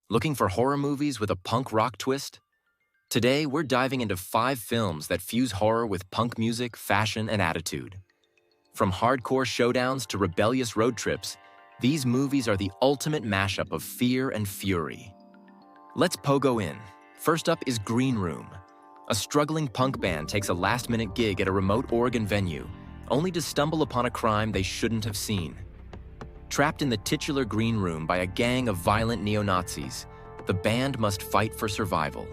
Looking for horror movies with a punk rock twist? Today, we're diving into 5 films that fuse horror with punk music, fashion, and attitude. From hardcore showdowns to rebellious road trips, these movies are the ultimate mashup of fear and fury. Let's pogo in. First up is Green Room. A struggling punk band takes a last-minute gig at a remote Oregon venue, only to stumble upon a crime they shouldn't have seen. Trapped in the titular Green Room by a gang of violent neo-Nazis, the band must fight for survival.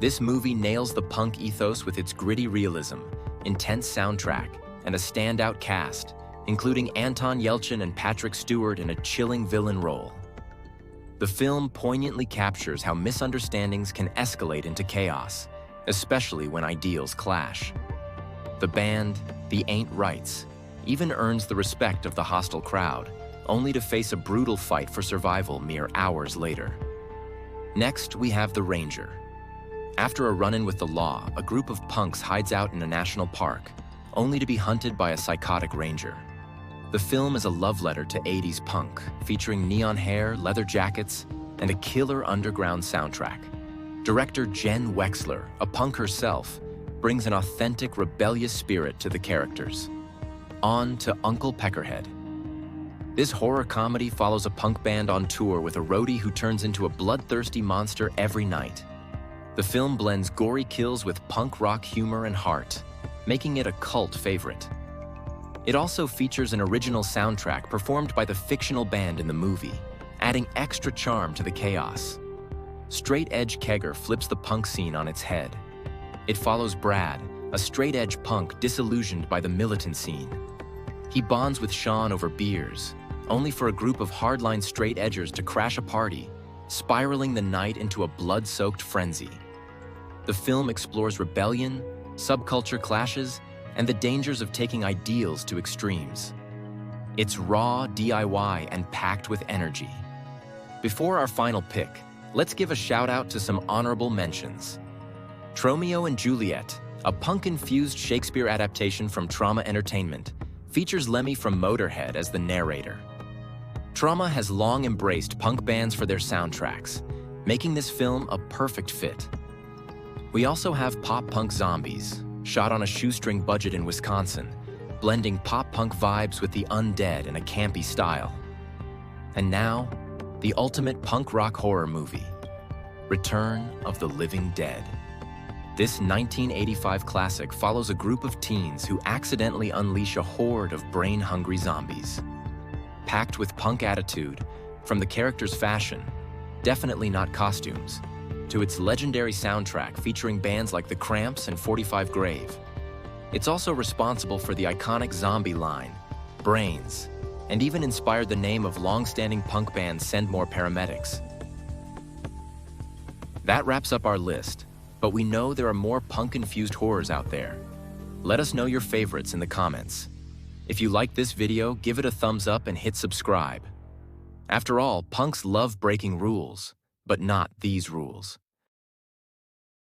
This movie nails the punk ethos with its gritty realism, intense soundtrack, and a standout cast, including Anton Yelchin and Patrick Stewart in a chilling villain role. The film poignantly captures how misunderstandings can escalate into chaos, especially when ideals clash. The band, the Ain't Rights, even earns the respect of the hostile crowd, only to face a brutal fight for survival mere hours later. Next, we have The Ranger. After a run-in with the law, a group of punks hides out in a national park, only to be hunted by a psychotic ranger. The film is a love letter to 80s punk, featuring neon hair, leather jackets, and a killer underground soundtrack. Director Jen Wexler, a punk herself, brings an authentic, rebellious spirit to the characters. On to Uncle Peckerhead. This horror comedy follows a punk band on tour with a roadie who turns into a bloodthirsty monster every night. The film blends gory kills with punk rock humor and heart, making it a cult favorite. It also features an original soundtrack performed by the fictional band in the movie, adding extra charm to the chaos. Straight-edge Kegger flips the punk scene on its head. It follows Brad, a straight-edge punk disillusioned by the militant scene. He bonds with Sean over beers, only for a group of hardline straight-edgers to crash a party, spiraling the night into a blood-soaked frenzy. The film explores rebellion, subculture clashes, and the dangers of taking ideals to extremes. It's raw, DIY, and packed with energy. Before our final pick, let's give a shout-out to some honorable mentions. Tromeo and Juliet, a punk-infused Shakespeare adaptation from Trauma Entertainment, features Lemmy from Motorhead as the narrator. Trauma has long embraced punk bands for their soundtracks, making this film a perfect fit. We also have pop-punk Zombies, shot on a shoestring budget in Wisconsin, blending pop-punk vibes with the undead in a campy style. And now, the ultimate punk rock horror movie, Return of the Living Dead. This 1985 classic follows a group of teens who accidentally unleash a horde of brain-hungry zombies. Packed with punk attitude, from the characters' fashion, definitely not costumes, to its legendary soundtrack featuring bands like The Cramps and 45 Grave. It's also responsible for the iconic zombie line, Brains, and even inspired the name of long-standing punk band Send More Paramedics. That wraps up our list, but we know there are more punk-infused horrors out there. Let us know your favorites in the comments. If you like this video, give it a thumbs up and hit subscribe. After all, punks love breaking rules, but not these rules.